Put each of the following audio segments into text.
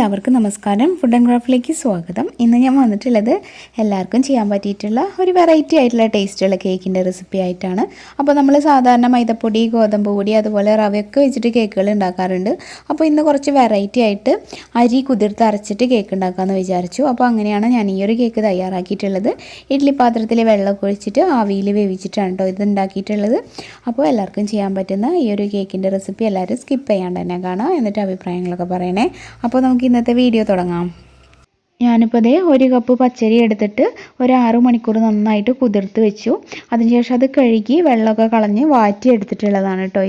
എല്ലാവർക്കും നമസ്കാരം. Food and ക്രാഫ്റ്റിലേക്ക് സ്വാഗതം. ഇന്ന് ഞാൻ വന്നിട്ടുള്ളത് എല്ലാവർക്കും ചെയ്യാൻ പറ്റിയിട്ടുള്ള ഒരു വെറൈറ്റി ആയിട്ടുള്ള ടേസ്റ്റുള്ള കേക്കിൻ്റെ റെസിപ്പി ആയിട്ടാണ്. അപ്പോൾ നമ്മൾ സാധാരണ മൈദപ്പൊടി, ഗോതമ്പ് പൊടി, അതുപോലെ റവയൊക്കെ വെച്ചിട്ട് കേക്കുകൾ ഉണ്ടാക്കാറുണ്ട്. അപ്പോൾ ഇന്ന് കുറച്ച് വെറൈറ്റി ആയിട്ട് അരി കുതിർത്ത് അരച്ചിട്ട് കേക്ക് ഉണ്ടാക്കാമെന്ന് വിചാരിച്ചു. അപ്പോൾ അങ്ങനെയാണ് ഞാൻ ഈ ഒരു കേക്ക് തയ്യാറാക്കിയിട്ടുള്ളത്. ഇഡ്ഡലി പാത്രത്തിൽ വെള്ളമൊക്കെ ഒഴിച്ചിട്ട് ആവിയിൽ വേവിച്ചിട്ടാണ് കേട്ടോ ഇത് ഉണ്ടാക്കിയിട്ടുള്ളത്. അപ്പോൾ എല്ലാവർക്കും ചെയ്യാൻ പറ്റുന്ന ഈ ഒരു കേക്കിൻ്റെ റെസിപ്പി എല്ലാവരും സ്കിപ്പ് ചെയ്യാണ്ട് തന്നെ കാണാം. എന്നിട്ട് അഭിപ്രായങ്ങളൊക്കെ പറയണേ. അപ്പോൾ നമുക്ക് ഇന്നത്തെ വീഡിയോ തുടങ്ങാം. ഞാനിപ്പോൾ ദേ 1 കപ്പ് പച്ചരി എടുത്തിട്ട് ഒരു 6 മണിക്കൂർ നന്നായിട്ട് കുതിർത്ത് വെച്ചു. അതിനുശേഷം അത് കഴുകി വെള്ളമൊക്കെ കളഞ്ഞ് വാറ്റി എടുത്തിട്ടുള്ളതാണ് കേട്ടോ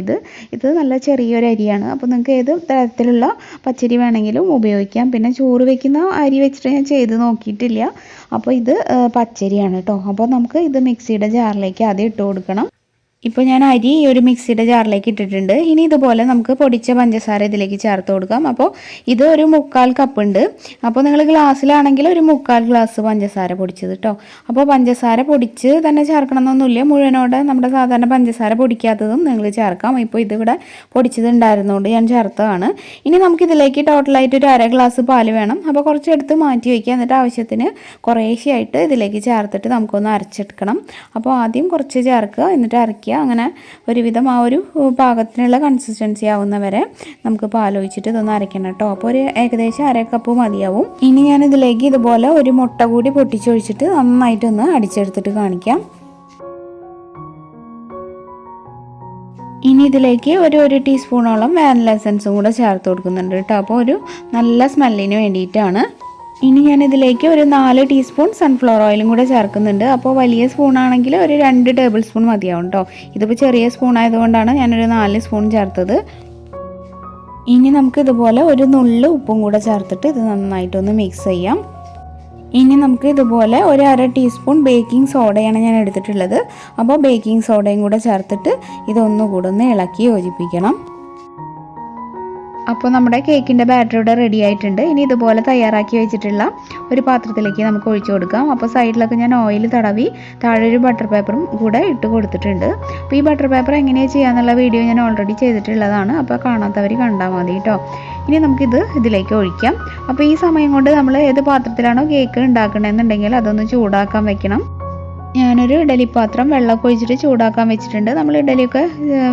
ഇത് നല്ല ചെറിയൊരു അരിയാണ്. അപ്പോൾ നിങ്ങൾക്ക് ഏത് തരത്തിലുള്ള പച്ചരി വേണമെങ്കിലും ഉപയോഗിക്കാം. പിന്നെ ചോറ് വെക്കുന്ന അരി വെച്ചിട്ട് ഞാൻ ചെയ്ത് നോക്കിയിട്ടില്ല. അപ്പോൾ ഇത് പച്ചരിയാണ് കേട്ടോ. അപ്പോൾ നമുക്ക് ഇത് മിക്സിയുടെ ജാറിലേക്ക് ആദ്യം ഇട്ട് കൊടുക്കണം. ഇപ്പോൾ ഞാൻ അരി ഈ ഒരു മിക്സിയുടെ ജാറിലേക്ക് ഇട്ടിട്ടുണ്ട്. ഇനി ഇതുപോലെ നമുക്ക് പൊടിച്ച പഞ്ചസാര ഇതിലേക്ക് ചേർത്ത് കൊടുക്കാം. അപ്പോൾ ഇത് ഒരു 3/4 കപ്പ് ഉണ്ട്. അപ്പോൾ നിങ്ങൾ ഗ്ലാസ്സിലാണെങ്കിൽ ഒരു 3/4 ഗ്ലാസ് പഞ്ചസാര പൊടിച്ചത് കേട്ടോ. അപ്പോൾ പഞ്ചസാര പൊടിച്ച് തന്നെ ചേർക്കണമെന്നൊന്നുമില്ല. മുഴുവനോടെ നമ്മുടെ സാധാരണ പഞ്ചസാര പൊടിക്കാത്തതും നിങ്ങൾ ചേർക്കാം. ഇപ്പോൾ ഇതിവിടെ പൊടിച്ചത് ഉണ്ടായിരുന്നുകൊണ്ട് ഞാൻ ചേർത്തതാണ്. ഇനി നമുക്കിതിലേക്ക് ടോട്ടലായിട്ട് ഒരു 1/2 ഗ്ലാസ് പാല് വേണം. അപ്പോൾ കുറച്ചെടുത്ത് മാറ്റി വയ്ക്കുക. എന്നിട്ട് ആവശ്യത്തിന് കുറേശ്ശെയായിട്ട് ഇതിലേക്ക് ചേർത്തിട്ട് നമുക്കൊന്ന് അരച്ചെടുക്കണം. അപ്പോൾ ആദ്യം കുറച്ച് ചേർക്കുക, എന്നിട്ട് അരയ്ക്കുക. അങ്ങനെ ഒരുവിധം ആ ഒരു പാകത്തിനുള്ള കൺസിസ്റ്റൻസി ആവുന്നവരെ നമുക്ക് പാലൊഴിച്ചിട്ട് ഇതൊന്ന് അരയ്ക്കണം കേട്ടോ. അപ്പോൾ ഒരു ഏകദേശം 1/2 കപ്പ് മതിയാവും. ഇനി ഞാൻ ഇതിലേക്ക് ഇതുപോലെ ഒരു മുട്ട കൂടി പൊട്ടിച്ചൊഴിച്ചിട്ട് നന്നായിട്ടൊന്ന് അടിച്ചെടുത്തിട്ട് കാണിക്കാം. ഇനി ഇതിലേക്ക് ഒരു ടീസ്പൂണോളം വാനില എസൻസും കൂടെ ചേർത്ത് കൊടുക്കുന്നുണ്ട് കേട്ടോ. അപ്പോൾ ഒരു നല്ല സ്മെല്ലിന് വേണ്ടിയിട്ടാണ്. ഇനി ഞാനിതിലേക്ക് ഒരു 4 ടീസ്പൂൺ സൺഫ്ലവർ ഓയിലും കൂടെ ചേർക്കുന്നുണ്ട്. അപ്പോൾ വലിയ സ്പൂണാണെങ്കിൽ ഒരു 2 ടേബിൾ സ്പൂൺ മതിയാവും കേട്ടോ. ഇതിപ്പോൾ ചെറിയ സ്പൂൺ ആയതുകൊണ്ടാണ് ഞാനൊരു 4 സ്പൂൺ ചേർത്തത്. ഇനി നമുക്ക് ഇതുപോലെ ഒരു നുള്ള് ഉപ്പും കൂടെ ചേർത്തിട്ട് ഇത് നന്നായിട്ടൊന്ന് മിക്സ് ചെയ്യാം. ഇനി നമുക്ക് ഇതുപോലെ ഒരു 1/2 ടീസ്പൂൺ ബേക്കിംഗ് സോഡയാണ് ഞാൻ എടുത്തിട്ടുള്ളത്. അപ്പോൾ ബേക്കിംഗ് സോഡയും കൂടെ ചേർത്തിട്ട് ഇതൊന്നുകൂടെ ഒന്ന് ഇളക്കി യോജിപ്പിക്കണം. അപ്പോൾ നമ്മുടെ കേക്കിൻ്റെ ബാറ്റർ ഇവിടെ റെഡി ആയിട്ടുണ്ട്. ഇനി ഇതുപോലെ തയ്യാറാക്കി വെച്ചിട്ടുള്ള ഒരു പാത്രത്തിലേക്ക് നമുക്ക് ഒഴിച്ചു കൊടുക്കാം. അപ്പോൾ സൈഡിലൊക്കെ ഞാൻ ഓയിൽ തടവി താഴെ ഒരു ബട്ടർ പേപ്പറും കൂടെ ഇട്ട് കൊടുത്തിട്ടുണ്ട്. അപ്പോൾ ഈ ബട്ടർ പേപ്പർ എങ്ങനെയാണ് ചെയ്യാന്നുള്ള വീഡിയോ ഞാൻ ഓൾറെഡി ചെയ്തിട്ടുള്ളതാണ്. അപ്പോൾ കാണാത്തവർ കണ്ടാൽ മതി കേട്ടോ. ഇനി നമുക്കിത് ഇതിലേക്ക് ഒഴിക്കാം. അപ്പോൾ ഈ സമയം കൊണ്ട് നമ്മൾ ഏത് പാത്രത്തിലാണോ കേക്ക് ഉണ്ടാക്കണമെന്നുണ്ടെങ്കിൽ അതൊന്ന് ചൂടാക്കാൻ വെക്കണം. ഞാനൊരു ഇഡലി പാത്രം വെള്ളമൊക്കെ ഒഴിച്ചിട്ട് ചൂടാക്കാൻ വെച്ചിട്ടുണ്ട്. നമ്മൾ ഇഡലിയൊക്കെ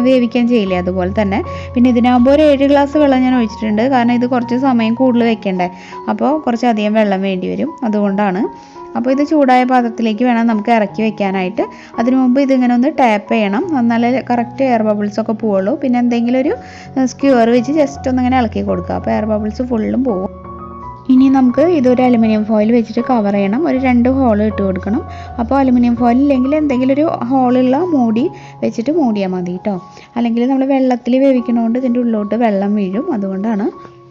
വേവിക്കാൻ ചെയ്യില്ലേ, അതുപോലെ തന്നെ. പിന്നെ ഇതിനാകുമ്പോൾ ഒരു 7 ഗ്ലാസ് വെള്ളം ഞാൻ ഒഴിച്ചിട്ടുണ്ട്. കാരണം ഇത് കുറച്ച് സമയം കൂടുതൽ വെക്കണ്ടേ, അപ്പോൾ കുറച്ചധികം വെള്ളം വേണ്ടി വരും, അതുകൊണ്ടാണ്. അപ്പോൾ ഇത് ചൂടായ പാത്രത്തിലേക്ക് വേണം നമുക്ക് ഇറക്കി വെക്കാനായിട്ട്. അതിനു മുമ്പ് ഇതിങ്ങനെ ഒന്ന് ടാപ്പ് ചെയ്യണം, എന്നാലേ കറക്റ്റ് എയർ ബബിൾസ് ഒക്കെ പോവുള്ളൂ. പിന്നെ എന്തെങ്കിലും ഒരു സ്ക്യൂർ വെച്ച് ജസ്റ്റ് ഒന്നിങ്ങനെ ഇളക്കി കൊടുക്കുക. അപ്പോൾ എയർ ബബിൾസ് ഫുള്ളും പോകും. ഇനി നമുക്ക് ഇതൊരു അലുമിനിയം ഫോയിൽ വെച്ചിട്ട് കവർ ചെയ്യണം. ഒരു 2 ഹോൾ ഇട്ട് കൊടുക്കണം. അപ്പോൾ അലുമിനിയം ഫോയിൽ ഇല്ലെങ്കിൽ എന്തെങ്കിലും ഒരു ഹോളുള്ള മൂടി വെച്ചിട്ട് മൂടിയാൽ മതി കേട്ടോ. അല്ലെങ്കിൽ നമ്മൾ വെള്ളത്തിൽ വേവിക്കണോണ്ട് ഇതിൻ്റെ ഉള്ളിലോട്ട് വെള്ളം വീഴും, അതുകൊണ്ടാണ്.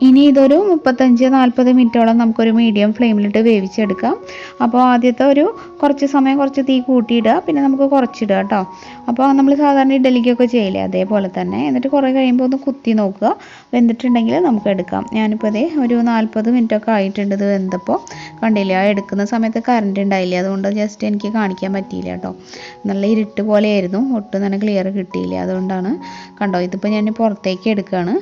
ഇനി ഇതൊരു 35-40 മിനിറ്റോളം നമുക്കൊരു മീഡിയം ഫ്ലെയിമിലിട്ട് വേവിച്ചെടുക്കാം. അപ്പോൾ ആദ്യത്തെ ഒരു കുറച്ച് സമയം കുറച്ച് തീ കൂട്ടിയിടുക, പിന്നെ നമുക്ക് കുറച്ചിടുക കേട്ടോ. അപ്പോൾ നമ്മൾ സാധാരണ ഇഡലിക്കൊക്കെ ചെയ്യില്ലേ, അതേപോലെ തന്നെ. എന്നിട്ട് കുറേ കഴിയുമ്പോൾ ഒന്ന് കുത്തി നോക്കുക, വെന്തിട്ടുണ്ടെങ്കിൽ നമുക്ക് എടുക്കാം. ഞാനിപ്പോൾ അതേ ഒരു 40 മിനിറ്റൊക്കെ ആയിട്ടുണ്ട് ഇത് വെന്തപ്പോൾ. കണ്ടില്ല, എടുക്കുന്ന സമയത്ത് കറണ്ട് ഉണ്ടായില്ല, അതുകൊണ്ട് ജസ്റ്റ് എനിക്ക് കാണിക്കാൻ പറ്റിയില്ല കേട്ടോ. നല്ല ഇരുട്ട് പോലെയായിരുന്നു, ഒട്ടും തന്നെ ക്ലിയർ കിട്ടിയില്ല, അതുകൊണ്ടാണ്. കണ്ടോ, ഇതിപ്പോൾ ഞാൻ പുറത്തേക്ക് എടുക്കുകയാണ്.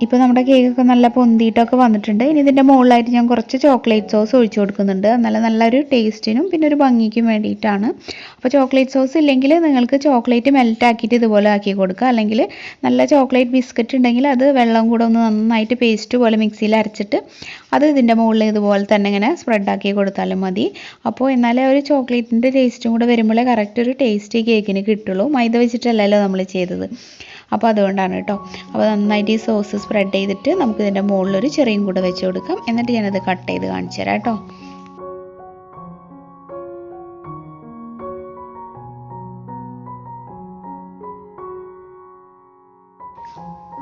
ഇപ്പോൾ നമ്മുടെ കേക്കൊക്കെ നല്ല പൊന്തിയിട്ടൊക്കെ വന്നിട്ടുണ്ട്. ഇനി ഇതിൻ്റെ മുകളിലായിട്ട് ഞാൻ കുറച്ച് ചോക്ലേറ്റ് സോസ് ഒഴിച്ചു കൊടുക്കുന്നുണ്ട്. നല്ലൊരു ടേസ്റ്റിനും പിന്നെ ഒരു ഭംഗിക്കും വേണ്ടിയിട്ടാണ്. അപ്പോൾ ചോക്ലേറ്റ് സോസ് ഇല്ലെങ്കിൽ നിങ്ങൾക്ക് ചോക്ലേറ്റ് മെൽറ്റ് ആക്കിയിട്ട് ഇതുപോലെ ആക്കി കൊടുക്കുക. അല്ലെങ്കിൽ നല്ല ചോക്ലേറ്റ് ബിസ്ക്കറ്റ് ഉണ്ടെങ്കിൽ അത് വെള്ളം കൂടെ ഒന്ന് നന്നായിട്ട് പേസ്റ്റ് പോലെ മിക്സിയിൽ അരച്ചിട്ട് അത് ഇതിൻ്റെ മുകളിൽ ഇതുപോലെ തന്നെ ഇങ്ങനെ സ്പ്രെഡാക്കി കൊടുത്താലും മതി. അപ്പോൾ എന്നാലേ ഒരു ചോക്ലേറ്റിൻ്റെ ടേസ്റ്റും കൂടെ വരുമ്പോഴേ കറക്റ്റ് ഒരു ടേസ്റ്റ് കേക്കിന് കിട്ടുള്ളൂ. മൈദ വെച്ചിട്ടല്ലല്ലോ നമ്മൾ ചെയ്തത്, അപ്പോൾ അതുകൊണ്ടാണ് കേട്ടോ. അപ്പോൾ നന്നായിട്ട് ഈ സോസ് സ്പ്രെഡ് ചെയ്തിട്ട് നമുക്ക് ഇതിൻ്റെ മുകളിലൊരു ചെറിയും കൂടെ വെച്ച് കൊടുക്കാം. എന്നിട്ട് ഞാനത് കട്ട് ചെയ്ത് കാണിച്ചു തരാം കേട്ടോ.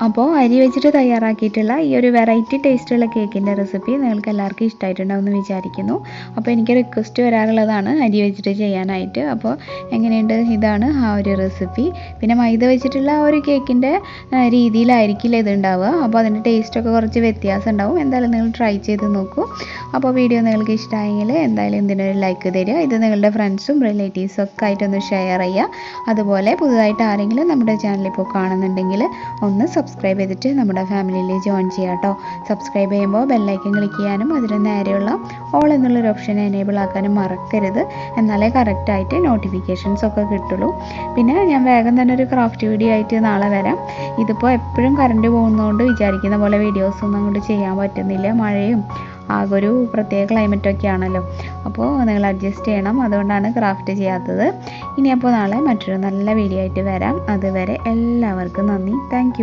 അപ്പോൾ അരി വെച്ചിട്ട് തയ്യാറാക്കിയിട്ടുള്ള ഈ ഒരു വെറൈറ്റി ടേസ്റ്റുള്ള കേക്കിൻ്റെ റെസിപ്പി നിങ്ങൾക്ക് എല്ലാവർക്കും ഇഷ്ടമായിട്ടുണ്ടാവുമെന്ന് വിചാരിക്കുന്നു. അപ്പോൾ എനിക്ക് റിക്വസ്റ്റ് വരാറുള്ളതാണ് അരി വെച്ചിട്ട് ചെയ്യാനായിട്ട്. അപ്പോൾ എങ്ങനെയുണ്ട്, ഇതാണ് ആ ഒരു റെസിപ്പി. പിന്നെ മൈദ വെച്ചിട്ടുള്ള ആ ഒരു കേക്കിൻ്റെ രീതിയിലായിരിക്കില്ല ഇത് ഉണ്ടാവുക. അപ്പോൾ അതിൻ്റെ ടേസ്റ്റൊക്കെ കുറച്ച് വ്യത്യാസം ഉണ്ടാവും. എന്തായാലും നിങ്ങൾ ട്രൈ ചെയ്ത് നോക്കൂ. അപ്പോൾ വീഡിയോ നിങ്ങൾക്ക് ഇഷ്ടമായെങ്കിൽ എന്തായാലും ഇതിനൊരു ലൈക്ക് തരിക. ഇത് നിങ്ങളുടെ ഫ്രണ്ട്സും റിലേറ്റീവ്സും ഒക്കെ ആയിട്ടൊന്ന് ഷെയർ ചെയ്യുക. അതുപോലെ പുതുതായിട്ട് ആരെങ്കിലും നമ്മുടെ ചാനൽ ഇപ്പോൾ കാണുന്നുണ്ടെങ്കിൽ ഒന്ന് സബ്സ്ക്രൈബ് ചെയ്തിട്ട് നമ്മുടെ ഫാമിലിയിൽ ജോയിൻ ചെയ്യുക കേട്ടോ. സബ്സ്ക്രൈബ് ചെയ്യുമ്പോൾ ബെല്ലൈക്കൻ ക്ലിക്ക് ചെയ്യാനും അതിന് നേരെയുള്ള ഓൾ എന്നുള്ളൊരു ഓപ്ഷൻ എനേബിൾ ആക്കാനും മറക്കരുത്. എന്നാലേ കറക്റ്റായിട്ട് നോട്ടിഫിക്കേഷൻസ് ഒക്കെ കിട്ടുള്ളൂ. പിന്നെ ഞാൻ വേഗം തന്നെ ഒരു ക്രാഫ്റ്റ് വീഡിയോ ആയിട്ട് നാളെ വരാം. ഇതിപ്പോൾ എപ്പോഴും കറണ്ട് പോകുന്നതുകൊണ്ട് വിചാരിക്കുന്ന പോലെ വീഡിയോസൊന്നും അങ്ങോട്ട് ചെയ്യാൻ പറ്റുന്നില്ല. മഴയും ആകെ ഒരു പ്രത്യേക ക്ലൈമറ്റൊക്കെ ആണല്ലോ. അപ്പോൾ നിങ്ങൾ അഡ്ജസ്റ്റ് ചെയ്യണം. അതുകൊണ്ടാണ് ക്രാഫ്റ്റ് ചെയ്യാത്തത്. ഇനി അപ്പോൾ നാളെ മറ്റൊരു നല്ല വീഡിയോ ആയിട്ട് വരാം. അതുവരെ എല്ലാവർക്കും നന്ദി. താങ്ക്